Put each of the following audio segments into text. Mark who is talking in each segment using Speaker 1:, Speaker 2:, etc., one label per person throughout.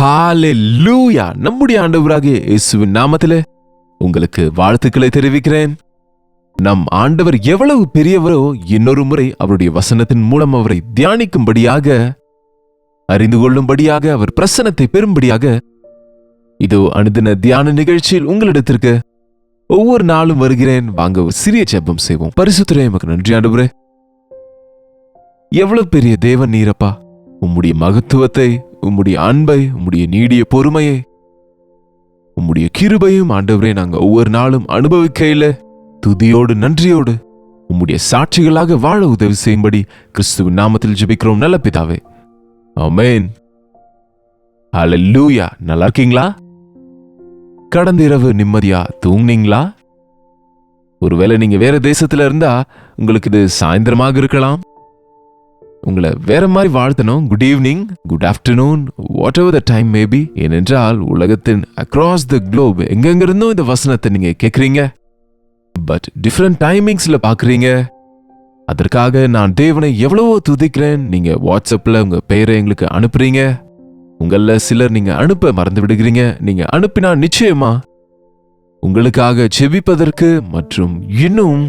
Speaker 1: ஹalleluya! நம்முடைய ஆண்டவராகிய இயேசுவின் நாமத்திலே உங்களுக்கு வாழ்த்துக்களை தெரிவிக்கிறேன். நம் ஆண்டவர் எவ்வளவு பெரியவரோ இன்னொரு முறை அவருடைய வசனத்தின் மூலம் அவரை தியானிக்கும்படியாக, அறிந்து கொள்ளும்படியாக, அவர் பிரசன்னத்தை பெறும்படியாக இதோ அனுதின தியான நிகழ்ச்சியில் உங்களிடத்திற்கு ஒவ்வொரு நாளும் வருகிறேன். வாங்க ஒரு சிறிய ஜெபம் செய்வோம். பரிசுத்தரே, எமக்கு நன்றி ஆண்டவரே. எவ்வளவு பெரிய தேவன் நீரப்பா. உம்முடைய மகத்துவத்தை, உம்முடைய அன்பை, உம்முடைய நீடிய பொறுமையை, உம்முடைய கிருபையும் ஆண்டவரே நாங்க ஒவ்வொரு நாளும் அனுபவிக்கையில துதியோடு நன்றியோடு உம்முடைய சாட்சிகளாக வாழ உதவி செய்யும்படி கிறிஸ்துவின் நாமத்தில் ஜெபிக்கிறோம் நல்ல பிதாவே, ஆமென். ஹalleluya! நல்லா இருக்கீங்களா? கடந்த இரவு நிம்மதியா தூங்குனீங்களா? ஒருவேளை நீங்க வேற தேசத்துல இருந்தா உங்களுக்கு இது சாயந்தரமாக இருக்கலாம். உங்களை வேற மாதிரி வாழ்த்தணும். Good evening, good afternoon, whatever the time maybe. ஏனென்றால் உலகத்தின் அக்ராஸ் த குளோப் எங்கெங்கிருந்தும் இந்த வசனத்தை நீங்க கேட்குறீங்க. பட் டிஃப்ரெண்ட் டைமிங்ஸ்ல பாக்குறீங்க. அதற்காக நான் தேவனை எவ்வளவோ துதிக்கிறேன். நீங்க வாட்ஸ்அப்ல உங்க பெயரை எங்களுக்கு அனுப்புறீங்க. உங்கள சிலர் நீங்க அனுப்ப மறந்து விடுகிறீங்க. நீங்க அனுப்பினா நிச்சயமா உங்களுக்காக செபிப்பதற்கு மற்றும் இன்னும்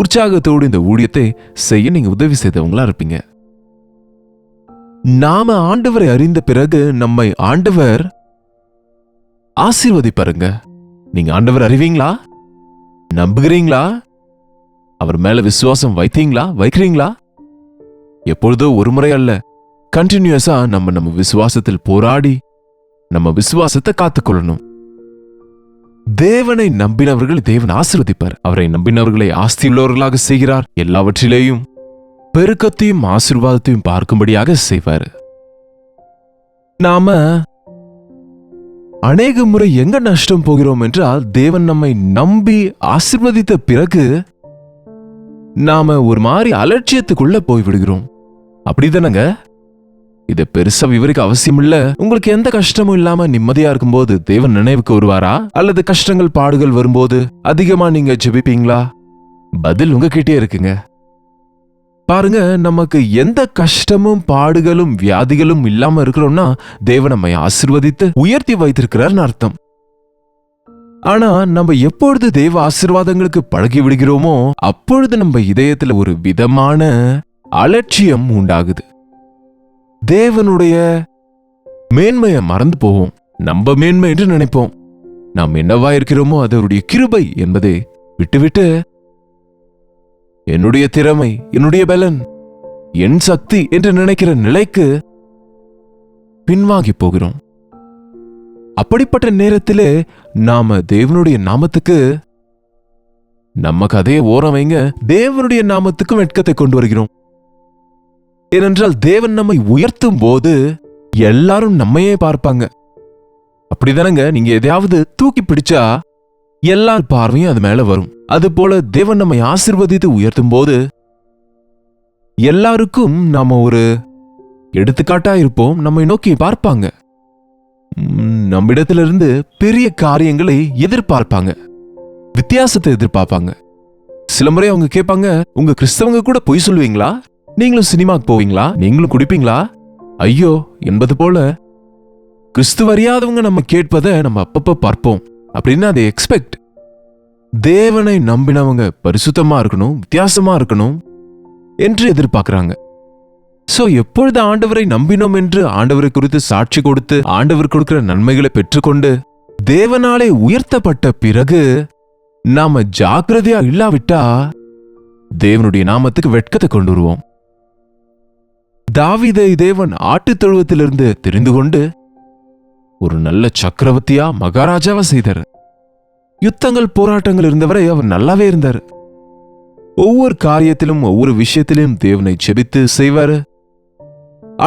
Speaker 1: உற்சாகத்தோடு இந்த ஊழியத்தை செய்ய நீங்க உதவி செய்தவங்களா இருப்பீங்க. நாம ஆண்டவரை அறிந்த பிறகு நம்மை ஆண்டவர் ஆசீர்வதிப்பாருங்க. நீங்க ஆண்டவர் அறிவீங்களா? நம்புகிறீங்களா? அவர் மேல விசுவாசம் வைக்கிறீங்களா? எப்பொழுதோ ஒரு முறை அல்ல, கண்டினியூஸா நம்ம விசுவாசத்தில் போராடி நம்ம விசுவாசத்தை காத்துக்கொள்ளணும். தேவனை நம்பினவர்கள் தேவன் ஆசீர்வதிப்பார். அவரை நம்பினவர்களை ஆஸ்தியுள்ளவர்களாக செய்கிறார். எல்லாவற்றிலேயும் பெருக்கத்தையும் ஆசீர்வாதத்தையும் பார்க்கும்படியாக செய்வார். நாம அநேக முறை எங்க நஷ்டம் போகிறோம் என்றால், தேவன் நம்மை நம்பி ஆசீர்வதித்த பிறகு நாம ஒரு மாதிரி அலட்சியத்துக்குள்ள போய்விடுகிறோம். அப்படிதானங்க? இதை பெருசா விவரிக்க அவசியம் இல்ல. உங்களுக்கு எந்த கஷ்டமும் இல்லாம நிம்மதியா இருக்கும்போது தேவன் நினைவுக்கு வருவாரா? அல்லது கஷ்டங்கள் பாடுகள் வரும்போது அதிகமா நீங்க ஜெபிப்பீங்களா? பதில் உங்ககிட்டே இருக்குங்க. பாருங்க, நமக்கு எந்த கஷ்டமும் பாடுகளும் வியாதிகளும் இல்லாம இருக்கிறோம்னா தேவன் நம்மை ஆசீர்வதித்து உயர்த்தி வைத்திருக்கிறார்னு அர்த்தம். ஆனா நம்ம எப்பொழுது தேவ ஆசீர்வாதங்களுக்கு பழகி விடுகிறோமோ அப்பொழுது நம்ம இதயத்துல ஒரு விதமான அலட்சியம் உண்டாகுது. தேவனுடைய மேன்மையை மறந்து போவோம். நம்ம மேன்மை என்று நினைப்போம். நாம் என்னவா இருக்கிறோமோ அது அவருடைய கிருபை என்பதை விட்டுவிட்டு என்னுடைய திறமை, என்னுடைய பலன், என் சக்தி என்று நினைக்கிற நிலைக்கு பின்வாங்கி போகிறோம். அப்படிப்பட்ட நேரத்திலே நாம தேவனுடைய நாமத்துக்கு நம்ம கதையை ஓரம் வைங்க, தேவனுடைய நாமத்துக்கு வெட்கத்தை கொண்டு வருகிறோம். ஏனென்றால் தேவன் நம்மை உயர்த்தும் போது எல்லாரும் நம்மையே பார்ப்பாங்க. அப்படிதானங்க? நீங்க எதையாவது தூக்கி பிடிச்சா எல்லார் பார்வையும் அது மேல வரும். அது போல தேவன் நம்மை ஆசீர்வதித்து உயர்த்தும் போது எல்லாருக்கும் நாம ஒரு எடுத்துக்காட்டா இருப்போம். நம்மை நோக்கி பார்ப்பாங்க. நம்மிடத்திலிருந்து பெரிய காரியங்களை எதிர்பார்ப்பாங்க, வித்தியாசத்தை எதிர்பார்ப்பாங்க. சில முறை அவங்க கேட்பாங்க, உங்க கிறிஸ்தவங்க கூட பொய் சொல்லுவீங்களா? நீங்களும் சினிமாக்கு போவீங்களா? நீங்களும் குடிப்பீங்களா? ஐயோ என்பது போல கிறிஸ்துவ அறியாதவங்க நம்ம கேட்பதை நம்ம அப்பப்ப பார்ப்போம். அப்படின்னு அதை எக்ஸ்பெக்ட். தேவனை நம்பினவங்க பரிசுத்தமா இருக்கணும், வித்தியாசமா இருக்கணும் என்று எதிர்பார்க்கிறாங்க. சோ எப்பொழுது ஆண்டவரை நம்பினோம் என்று ஆண்டவரை குறித்து சாட்சி கொடுத்து ஆண்டவர் கொடுக்கிற நன்மைகளை பெற்றுக்கொண்டு தேவனாலே உயர்த்தப்பட்ட பிறகு நாம ஜாக்கிரதையா இல்லாவிட்டா தேவனுடைய நாமத்துக்கு வெட்கத்தை கொண்டு வருவோம். தாவீதை தேவன் ஆட்டுத் தொழுவத்திலிருந்து தெரிந்து கொண்டு ஒரு நல்ல சக்கரவர்த்தியா, மகாராஜாவா செய்தார். யுத்தங்கள், போராட்டங்கள் இருந்தவரை அவர் நல்லாவே இருந்தார். ஒவ்வொரு காரியத்திலும் ஒவ்வொரு விஷயத்திலும் தேவனை செபித்து செய்வார்.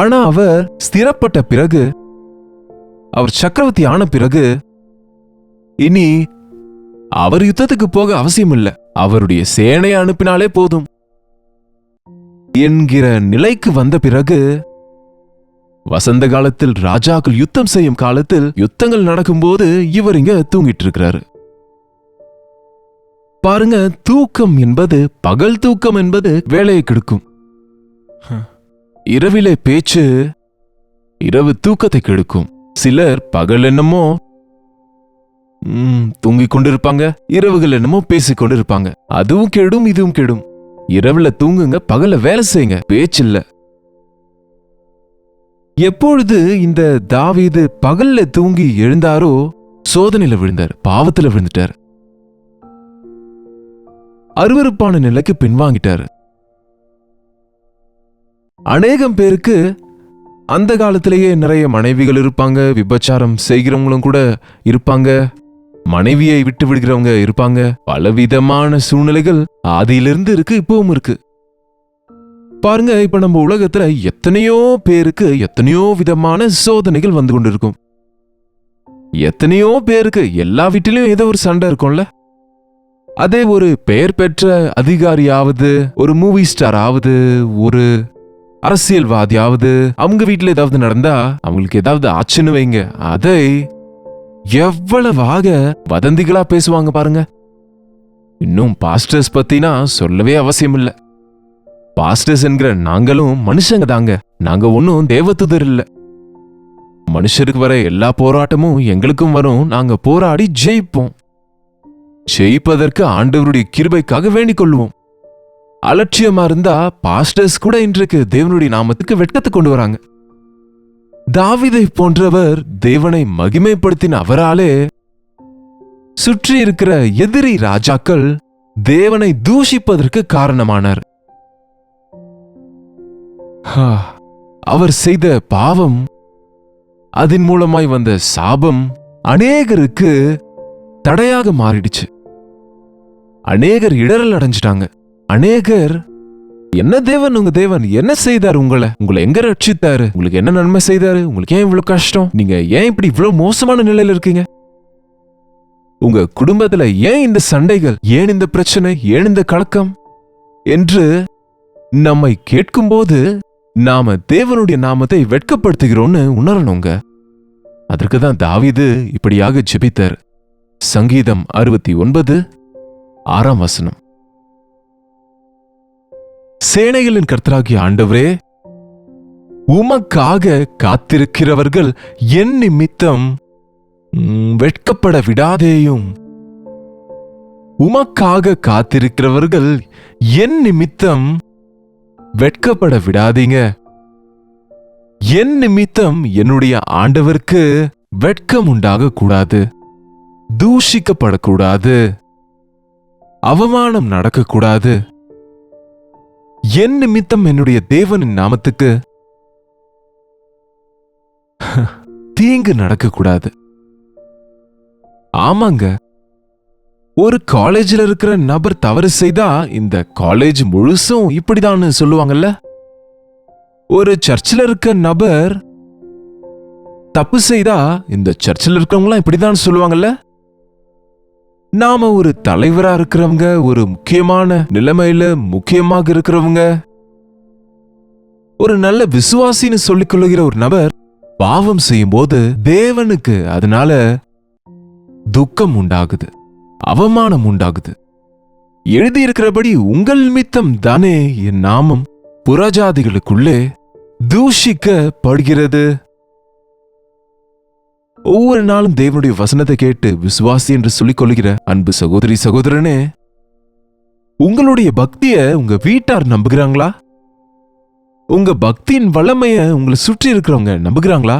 Speaker 1: ஆனா அவர் ஸ்திரப்பட்ட பிறகு, அவர் சக்கரவர்த்தி ஆன பிறகு இனி அவர் யுத்தத்துக்கு போக அவசியம் இல்லை, அவருடைய சேனையை அனுப்பினாலே போதும் என்கிற நிலைக்கு வந்த பிறகு, வசந்த காலத்தில் ராஜாக்கள் யுத்தம் செய்யும் காலத்தில் யுத்தங்கள் நடக்கும்போது இவர் இங்க தூங்கிட்டு இருக்கிறாரு. பாருங்க, தூக்கம் என்பது, பகல் தூக்கம் என்பது வேலையை கெடுக்கும். இரவிலே பேச்சு இரவு தூக்கத்தை கெடுக்கும். சிலர் பகல் என்னமோ தூங்கிக் கொண்டிருப்பாங்க, இரவுகள் என்னமோ பேசிக் கொண்டிருப்பாங்க. அதுவும் கெடும், இதுவும் கெடும். இரவுல தூங்குங்க, பகல்ல வேலை செய்யுங்க, பேச்சில்ல. எப்பொழுது இந்த தாவீது பகல்ல தூங்கி எழுந்தாரோ சோதனையில விழுந்தார், பாவத்துல விழுந்துட்டார், அருவருப்பான நிலைக்கு பின்வாங்கிட்டாரு. அநேகம் பேருக்கு அந்த காலத்திலேயே நிறைய மனைவிகள் இருப்பாங்க, விபச்சாரம் செய்கிறவங்களும் கூட இருப்பாங்க, மனைவியை விட்டு விடுகிறவங்க இருப்பாங்க. பலவிதமான சூழ்நிலைகள் ஆதியிலிருந்து இருக்கு, இப்பவும் இருக்கு. பாருங்க, இப்ப நம்ம உலகத்துல எத்தனையோ பேருக்கு எத்தனையோ விதமான சோதனைகள் வந்து கொண்டிருக்கும். எத்தனையோ பேருக்கு எல்லா வீட்டிலும் ஏதோ ஒரு சண்டை இருக்கும்ல. அதே ஒரு பெயர் பெற்ற அதிகாரியாவது, ஒரு மூவி ஸ்டார் ஆவது, ஒரு அரசியல்வாதியாவது, அவங்க வீட்டுல ஏதாவது நடந்தா அவங்களுக்கு ஏதாவது ஆச்சுன்னு வைங்க, அதை எவ்வளவாக வதந்திகளா பேசுவாங்க பாருங்க. இன்னும் பாஸ்டர்ஸ் பத்தினா சொல்லவே அவசியம் இல்ல. பாஸ்டர்ஸ் என்கிற நாங்களும் மனுஷங்க தாங்க, நாங்க ஒன்னும் தேவதூதர் இல்ல. மனுஷருக்கு வர எல்லா போராட்டமும் எங்களுக்கும் வரும், நாங்க போராடி ஜெயிப்போம். ஜெயிப்பதற்கு ஆண்டவருடைய கிருபைக்காக வேண்டிக் கொள்வோம். அலட்சியமா இருந்தா பாஸ்டர்ஸ் கூட இன்றைக்கு தேவனுடைய நாமத்துக்கு வெட்கத்தை கொண்டு வராங்க. தாவீதை போன்றவர் தேவனை மகிமைப்படுத்தின அவராலே சுற்றி இருக்கிற எதிரி ராஜாக்கள் தேவனை தூஷிப்பதற்கு காரணமானார். அவர் செய்த பாவம், அதன் மூலமாய் வந்த சாபம் அநேகருக்கு தடையாக மாறிடுச்சு. அநேகர் இடரல் அடைஞ்சிட்டாங்க. அநேகர், என்ன தேவன் உங்க தேவன் என்ன செய்தார், உங்களை எங்க ரட்சித்தாரு, உங்களுக்கு என்ன நன்மை செய்தாரு, உங்களுக்கு ஏன் இவ்வளவு கஷ்டம், நீங்க ஏன் இப்படி இவ்வளவு மோசமான நிலையில இருக்கீங்க, உங்க குடும்பத்துல ஏன் இந்த சண்டைகள், ஏன் இந்த பிரச்சனை, ஏன் இந்த கலக்கம் என்று நம்மை கேட்கும்போது நாம தேவனுடைய நாமத்தை வெட்கப்படுத்துகிறோம்னு உணரணுங்க. அதற்கு தான் தாவீது இப்படியாக ஜெபித்தார். சங்கீதம் 69:6 சேனைகளின் கர்த்தராகிய ஆண்டவரே, உமக்காக காத்திருக்கிறவர்கள் என் நிமித்தம் வெட்கப்பட விடாதேயும். உமக்காக காத்திருக்கிறவர்கள் என் நிமித்தம் வெட்கப்பட விடாதீங்க. என் நிமித்தம் என்னுடைய ஆண்டவருக்கு வெட்கம் உண்டாக கூடாது, தூஷிக்கப்படக்கூடாது, அவமானம் நடக்கக்கூடாது. என் நிமித்தம் என்னுடைய தேவனின் நாமத்துக்கு தீங்கு நடக்கக்கூடாது. ஆமாங்க, ஒரு காலேஜில் இருக்கிற நபர் தவறு செய்தா இந்த காலேஜ் முழுசும் இப்படிதான் சொல்லுவாங்கல்ல. ஒரு சர்ச்சில் இருக்க நபர் தப்பு செய்தா இந்த சர்ச்சில் இருக்கவங்களாம் இப்படிதான் சொல்லுவாங்கல்ல. நாம ஒரு தலைவரா இருக்கிறவங்க, ஒரு முக்கியமான நிலைமையில முக்கியமாக இருக்கிறவங்க, ஒரு நல்ல விசுவாசின்னு சொல்லிக் கொள்ளுகிற ஒரு நபர் பாவம் செய்யும் போது தேவனுக்கு அதனால துக்கம் உண்டாகுது, அவமானம் உண்டாகுது. எழுதியிருக்கிறபடி உங்கள் நிமித்தம் தானே என் நாமம் புறஜாதிகளுக்குள்ளே தூஷிக்கப்படுகிறது. ஒவ்வொரு நாளும் தேவனுடைய வசனத்தை கேட்டு விசுவாசி என்று சொல்லிக் கொள்கிற அன்பு சகோதரி சகோதரனே, உங்களுடைய பக்திய உங்க வீட்டார் நம்புகிறாங்களா? உங்க பக்தியின் வல்லமைய உங்களை சுற்றி இருக்கிறவங்க நம்புகிறாங்களா?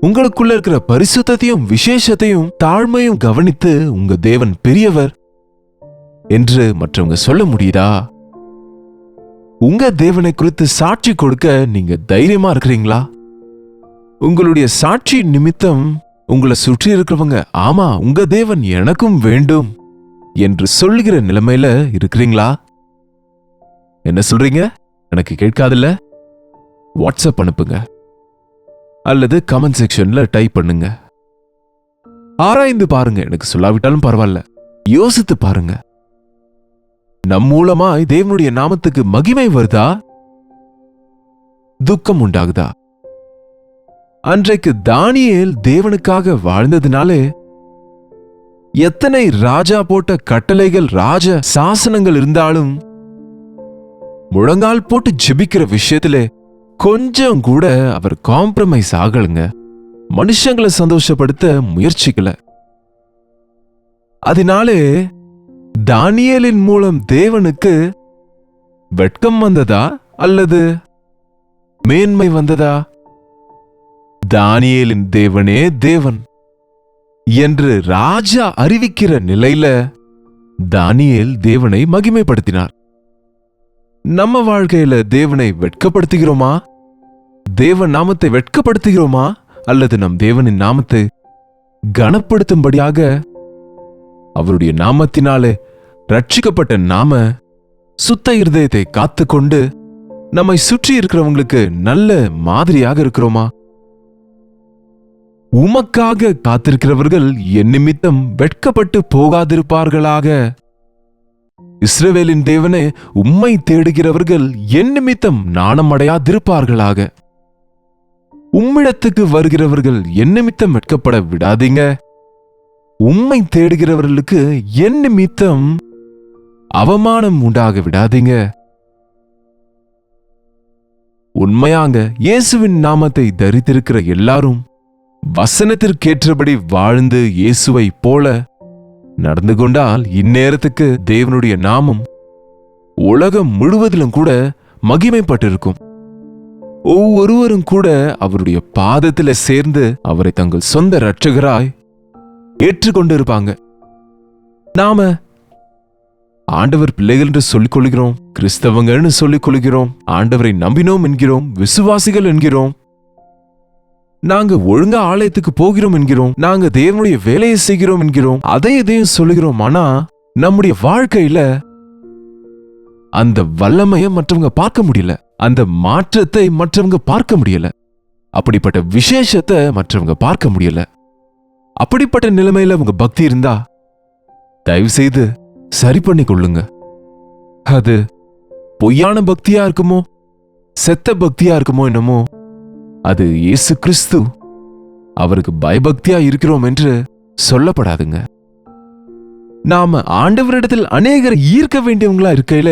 Speaker 1: உங்களுக்குள்ள இருக்கிற பரிசுத்தத்தையும் விசேஷத்தையும் தாழ்மையும் கவனித்து உங்க தேவன் பெரியவர் என்று மற்றவங்க சொல்ல முடியுதா? உங்க தேவனை குறித்து சாட்சி கொடுக்க நீங்க தைரியமா இருக்கிறீங்களா? உங்களுடைய சாட்சி நிமித்தம் உங்களை சுற்றி இருக்கிறவங்க, ஆமா உங்க தேவன் எனக்கும் வேண்டும் என்று சொல்லுகிற நிலைமையில இருக்கிறீங்களா? என்ன சொல்றீங்க? எனக்கு கேட்காதுல்ல? வாட்ஸ்அப் அனுப்புங்க அல்லது கமெண்ட் செக்ஷன்ல டைப் பண்ணுங்க. ஆராய்ந்து பாருங்க, எனக்கு சொல்லாவிட்டாலும் பரவாயில்ல. யோசித்து பாருங்க, நம் மூலமாய் தேவனுடைய நாமத்துக்கு மகிமை வருதா, துக்கம் உண்டாகுதா? அன்றைக்கு தானியேல் தேவனுக்காக வாழ்ந்ததினாலே எத்தனை ராஜா போட்ட கட்டளைகள், ராஜ சாசனங்கள் இருந்தாலும் முழங்கால் போட்டு ஜெபிக்கிற விஷயத்திலே கொஞ்சம் கூட அவர் காம்ப்ரமைஸ் ஆகலுங்க. மனுஷங்களை சந்தோஷப்படுத்த முயற்சிக்கல. அதனாலே தானியேலின் மூலம் தேவனுக்கு வெட்கம் வந்ததா அல்லது மேன்மை வந்ததா? தானியேலின் தேவனே தேவன் என்று ராஜா அறிவிக்கிற நிலையில தானியேல் தேவனை மகிமைப்படுத்தினார். நம்ம வாழ்க்கையில தேவனை வெட்கப்படுத்துகிறோமா? தேவன் நாமத்தை வெட்கப்படுத்துகிறோமா? அல்லது நம் தேவனின் நாமத்தை கனப்படுத்தும்படியாக அவருடைய நாமத்தினாலே ரட்சிக்கப்பட்ட நாம சுத்த இருதயத்தை காத்துக்கொண்டு நம்மை சுற்றி இருக்கிறவங்களுக்கு நல்ல மாதிரியாக இருக்கிறோமா? உமக்காக காத்திருக்கிறவர்கள் என் நிமித்தம் வெட்கப்பட்டு போகாதிருப்பார்களாக. இஸ்ரவேலின் தேவனே, உம்மை தேடுகிறவர்கள் என் நிமித்தம் நாணம் அடையாதிருப்பார்களாக. உம்மிடத்துக்கு வருகிறவர்கள் என் நிமித்தம் வெட்கப்பட விடாதீங்க. உம்மை தேடுகிறவர்களுக்கு என் நிமித்தம் அவமானம் உண்டாக விடாதீங்க. உண்மையாங்க இயேசுவின் நாமத்தை தரித்திருக்கிற எல்லாரும் வசனத்திற்கேற்றபடி வாழ்ந்து இயேசுவை போல நடந்து கொண்டால் இந்நேரத்துக்கு தேவனுடைய நாமம் உலகம் முழுவதிலும் கூட மகிமைப்பட்டிருக்கும். ஒவ்வொருவரும் கூட அவருடைய பாதத்தில் சேர்ந்து அவரை தங்கள் சொந்த இரட்சகராய் ஏற்றுக்கொண்டிருப்பாங்க. நாம ஆண்டவர் பிள்ளைகள் என்று சொல்லிக் கொள்கிறோம், கிறிஸ்தவங்கள்னு சொல்லிக் கொள்கிறோம், ஆண்டவரை நம்பினோம் என்கிறோம், விசுவாசிகள் என்கிறோம், நாங்க ஒழுங்கா ஆலயத்துக்கு போகிறோம் என்கிறோம், நாங்க தேவனுடைய வேலையை செய்கிறோம் என்கிறோம், அதையும் சொல்லுகிறோம். ஆனா நம்முடைய வாழ்க்கையில அந்த வல்லமையை மற்றவங்க பார்க்க முடியல, அந்த மாற்றத்தை மற்றவங்க பார்க்க முடியல, அப்படிப்பட்ட விசேஷத்தை மற்றவங்க பார்க்க முடியல. அப்படிப்பட்ட நிலைமையில உங்க பக்தி இருந்தா தயவு செய்து சரி பண்ணி கொள்ளுங்க. அது பொய்யான பக்தியா இருக்குமோ, செத்த பக்தியா இருக்குமோ என்னமோ, அது இயேசு கிறிஸ்து அவருக்கு பயபக்தியா இருக்கிறோம் என்று சொல்லப்படாதுங்க. நாம ஆண்டவரிடத்தில் அநேகர் ஈர்க்க வேண்டியவங்களா இருக்கையில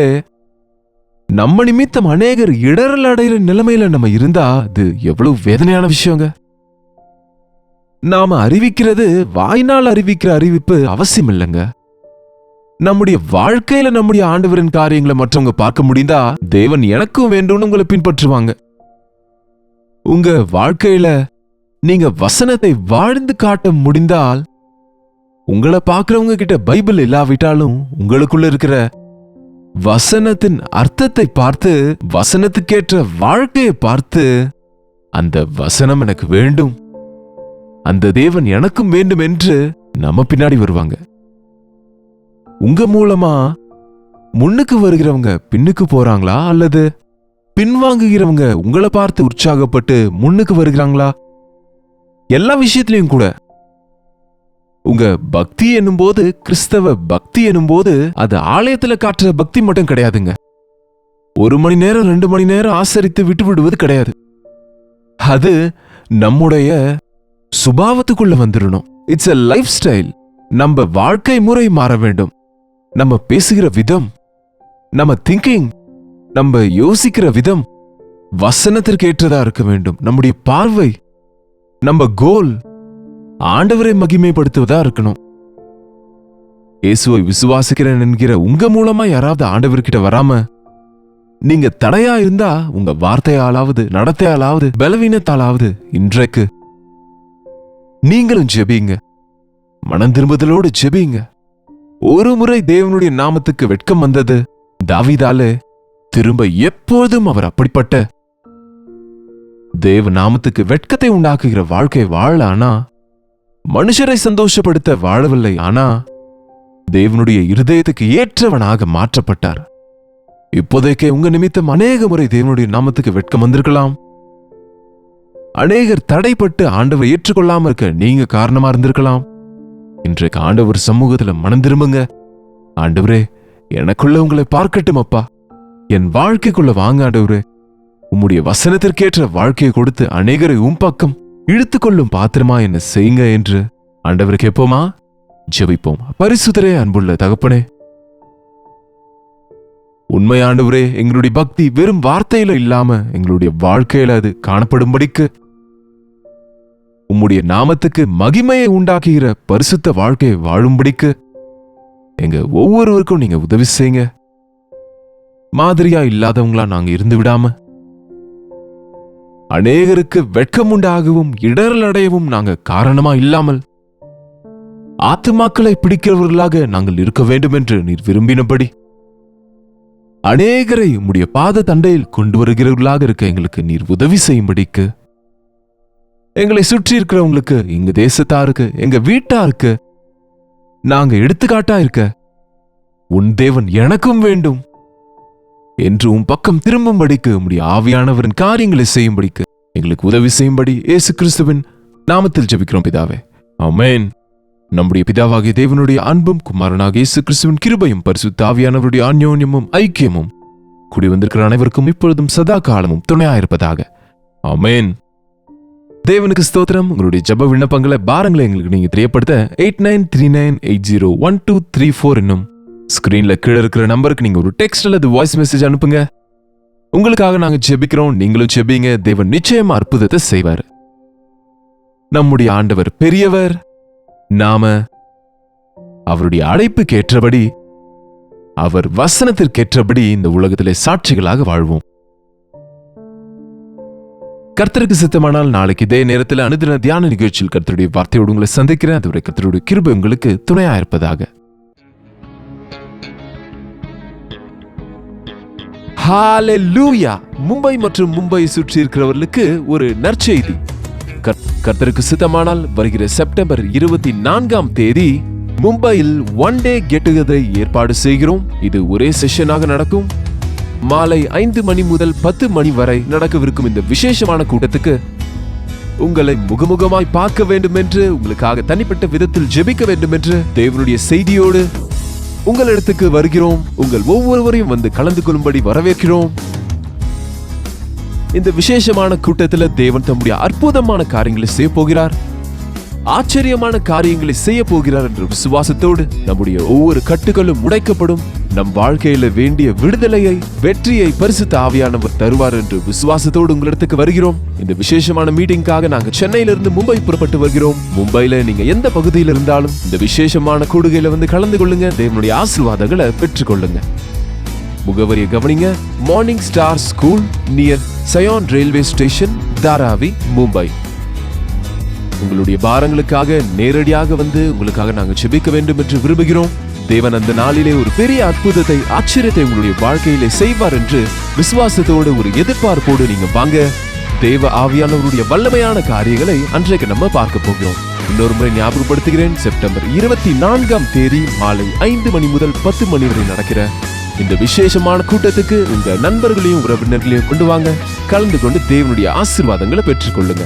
Speaker 1: நம்ம நிமித்தம் அநேகர் இடரல் அடைகிற நிலைமையில நம்ம இருந்தா அது எவ்வளவு வேதனையான விஷயங்க. நாம அறிவிக்கிறது வாய்நாள் அறிவிக்கிற அறிவிப்பு அவசியம் இல்லைங்க. நம்முடைய வாழ்க்கையில நம்முடைய ஆண்டவரின் காரியங்களை மற்றவங்க பார்க்க முடிந்தா தேவன் எனக்கும் வேண்டும்னு உங்களை பின்பற்றுவாங்க. உங்க வாழ்க்கையில நீங்க வசனத்தை வாழ்ந்து காட்ட முடிந்தால் உங்களை பார்க்கிறவங்க கிட்ட பைபிள் இல்லாவிட்டாலும் உங்களுக்குள்ள இருக்கிற வசனத்தின் அர்த்தத்தை பார்த்து வசனத்துக்கேற்ற வாழ்க்கையை பார்த்து அந்த வசனம் எனக்கு வேண்டும், அந்த தேவன் எனக்கும் வேண்டும் என்று நம்ம பின்னாடி வருவாங்க. உங்க மூலமா முன்னுக்கு வருகிறவங்க பின்னுக்கு போறாங்களா அல்லது பின்வாங்குகிறவங்க உங்களை பார்த்து உற்சாகப்பட்டு முன்னுக்கு வருகிறாங்களா? எல்லா விஷயத்திலையும் கூட உங்க பக்தி எனும்போது, கிறிஸ்தவ பக்தி எனும்போது அது ஆலயத்துல காட்டுற பக்தி மட்டும் கிடையாதுங்க. 1 மணி நேரம் 2 மணி நேரம் ஆசரித்து விட்டு விடுவது கிடையாது. அது நம்முடைய சுபாவத்துக்குள்ள வந்துடணும். It's a life style. நம்ம வாழ்க்கை முறை மாற வேண்டும். நம்ம பேசுகிற விதம், நம்ம திங்கிங், நம்ம யோசிக்கிற விதம் வசனத்திற்கு ஏற்றதா இருக்க வேண்டும். நம்முடைய பார்வை, நம்ம கோல் ஆண்டவரை மகிமைப்படுத்துவதா இருக்கணும். இயேசுவை விசுவாசிக்கிறேன் என்கிற உங்க மூலமா யாராவது ஆண்டவர்கிட்ட வராம நீங்க தடையா இருந்தா உங்க வார்த்தையாலாவது நடத்தையாலாவது பலவீனத்தாலாவது இன்றைக்கு நீங்களும் ஜெபிங்க. மனம் திரும்புதலோடு ஜெபிங்க. ஒரு முறை தேவனுடைய நாமத்துக்கு வெட்கம் வந்தது தாவீதாலே. திரும்ப எப்போதும் அவர் அப்படிப்பட்ட தேவ நாமத்துக்கு வெட்கத்தை உண்டாக்குகிற வாழ்க்கை வாழ, ஆனா மனுஷரை சந்தோஷப்படுத்த வாழவில்லை, ஆனா தேவனுடைய இருதயத்துக்கு ஏற்றவனாக மாற்றப்பட்டார். இப்போதைக்கே உங்க நிமித்தம் அநேக முறை தேவனுடைய நாமத்துக்கு வெட்கம் வந்திருக்கலாம். அநேகர் தடைப்பட்டு ஆண்டவர் ஏற்றுக்கொள்ளாம இருக்க நீங்க காரணமா இருந்திருக்கலாம். இன்றைக்கு ஆண்டவர் சமூகத்துல மனம் திரும்புங்க. ஆண்டவரே, எனக்குள்ள உங்களை பார்க்கட்டும் அப்பா, என் வாழ்க்கைக்குள்ள வாங்க ஆண்டவரே. உம்முடைய வசனத்திற்கேற்ற வாழ்க்கையை கொடுத்து அநேகரை பக்கம் இழுத்துக்கொள்ளும் பாத்திரமா என்ன செய்யுங்க என்று ஆண்டவரை கேட்போமா? ஜெபிப்போம். பரிசுத்தரே, அன்புள்ள தகப்பனே, உண்மை ஆண்டவரே, எங்களுடைய பக்தி வெறும் வார்த்தையில இல்லாம எங்களுடைய வாழ்க்கையில அது காணப்படும்படிக்கு உம்முடைய நாமத்துக்கு மகிமையை உண்டாக்குகிற பரிசுத்த வாழ்க்கையை வாழும்படிக்கு எங்க ஒவ்வொருவருக்கும் நீங்க உதவி செய்யுங்க. மாதிரியா இல்லாதவங்களா நாங்க இருந்து விடாம அநேகருக்கு வெட்கம் உண்டாகவும் இடரல் அடையவும் நாங்க காரணமா இல்லாமல் ஆத்துமாக்களை பிடிக்கிறவர்களாக நாங்கள் இருக்க வேண்டும் என்று நீர் விரும்பினபடி அநேகரை உம்முடைய பாத தண்டையில் கொண்டு வருகிறவர்களாக இருக்க எங்களுக்கு நீர் உதவி செய்யும்படிக்கு எங்களை சுற்றி இருக்கிறவங்களுக்கு, எங்க தேசத்தாருக்கு, எங்க வீட்டாருக்கு நாங்க எடுத்துக்காட்டா இருக்க உன் தேவன் எனக்கும் வேண்டும் என்று உன் பக்கம் திரும்பும்படிக்கு உம்முடைய ஆவியானவரின் காரியங்களை செய்யும்படிக்கு எங்களுக்கு உதவி செய்யும்படி இயேசு கிறிஸ்துவின் நாமத்தில் ஜெபிக்கிறோம் பிதாவே, ஆமென். நம்முடைய பிதாவாகிய தேவனுடைய அன்பும் குமாரனாகிய இயேசு கிறிஸ்துவின் கிருபையும் பரிசுத்த ஆவியானவருடைய அந்யோன்யமும் ஐக்கியமும் கூடி வந்திருக்கிற அனைவருக்கும் இப்பொழுதும் சதா காலமும் துணையாயிருப்பதாக, ஆமென். தேவனுக்கு ஸ்தோத்திரம். உங்களுடைய ஜெப விண்ணப்பங்களை, பாரங்களை எங்களுக்கு நீங்க தெரியப்படுத்த 8939801234 என்னும் ஸ்கிரீன்ல கீழே இருக்கிற நம்பருக்கு நீங்க ஒரு டெக்ஸ்ட் அல்லது வாய்ஸ் மெசேஜ் அனுப்புங்க. உங்களுக்காக நாங்க ஜெபிக்கிறோம், நீங்களும் ஜெபிங்க. தேவன் நிச்சயமா அற்புதத்தை செய்வார். நம்முடைய ஆண்டவர் பெரியவர். நாம அவருடைய அழைப்புக்கு ஏற்றபடி, அவர் வசனத்திற்கேற்றபடி இந்த உலகத்திலே சாட்சிகளாக வாழ்வோம். கர்த்தருக்கு சித்தமானால் நாளைக்கு இதே நேரத்தில் அனுதின தியான நிகழ்ச்சியில் கர்த்தருடைய வார்த்தையோடு உங்களை சந்திக்கிறேன். அதுவரை கர்த்தருடைய கிருபை உங்களுக்கு துணையா இருப்பதாக. ஹalleluya. மும்பை மற்றும் மும்பை சுற்றி இருக்கிறவர்களுக்கு ஒரு நற்செய்தி. கர்த்தருக்கு சித்தமானால் வருகிற செப்டம்பர் 24ஆம் தேதி மும்பையில் ஒன் டே கெட் டுகெதரை ஏற்பாடு செய்கிறோம். இது ஒரே செஷனாக நடக்கும். மாலை 5 மணி முதல் 10 மணி வரை நடக்கவிருக்கும் இந்த விசேஷமான கூட்டத்துக்கு உங்களை முகமுகமாய் பார்க்க வேண்டும் என்று, உங்களுக்காக தனிப்பட்ட விதத்தில் ஜெபிக்க வேண்டும் என்று தேவனுடைய செய்தியோடு உங்களிடத்துக்கு வருகிறோம். உங்கள் ஒவ்வொருவரையும் வந்து கலந்து கொள்ளும்படி வரவேற்கிறோம். இந்த விசேஷமான கூட்டத்தில் தேவன் தம்முடைய அற்புதமான காரியங்களை செய்ய போகிறார், ஆச்சரியமான காரியங்களை செய்ய போகிறார் என்ற விசுவாசத்தோடு நம்முடைய ஒவ்வொரு கட்டுகளும் உடைக்கப்படும். நம் வாழ்க்கையில வேண்டிய விடுதலையை, வெற்றியை பரிசுத்த ஆவியானவர் தருவார் என்று விசுவாசத்தோடு உங்களிடத்துக்கு வருகிறோம். இந்த விசேஷமான மீட்டிங்காக நாங்க சென்னையிலிருந்து மும்பை புறப்பட்டு வருகிறோம். மும்பைல நீங்க எந்த பகுதியில் இருந்தாலும் இந்த விசேஷமான கூடுகையில வந்து கலந்து கொள்ளுங்க. தேவனுடைய ஆசீர்வாதங்களை பெற்றுக்கொள்ளுங்க. முகவரியை கவனிங்க. Morning star school near Sion railway station, Dharavi, Mumbai. உங்களுடைய பாரங்களுக்காக நேரடியாக வந்து உங்களுக்காக நாங்கள் ஜெபிக்க வேண்டும் என்று விரும்புகிறோம். தேவன் அந்த நாளிலே ஒரு பெரிய அற்புதத்தை, ஆச்சரியத்தை உங்களுடைய வாழ்க்கையிலே செய்வார் என்று விசுவாசத்தோடு, ஒரு எதிர்பார்ப்போடு நீங்க வாங்க. தேவ ஆவியானவருடைய வல்லமையான காரியங்களை அன்றைக்கு நம்ம பார்க்க போகிறோம். இன்னொரு முறை ஞாபகப்படுத்துகிறேன். செப்டம்பர் 24ஆம் தேதி மாலை 5 மணி முதல் 10 மணி வரை நடக்கிற இந்த விசேஷமான கூட்டத்துக்கு உங்க நண்பர்களையும் உறவினர்களையும் கொண்டு வாங்க. கலந்து கொண்டு தேவனுடைய ஆசீர்வாதங்களை பெற்றுக்கொள்ளுங்க.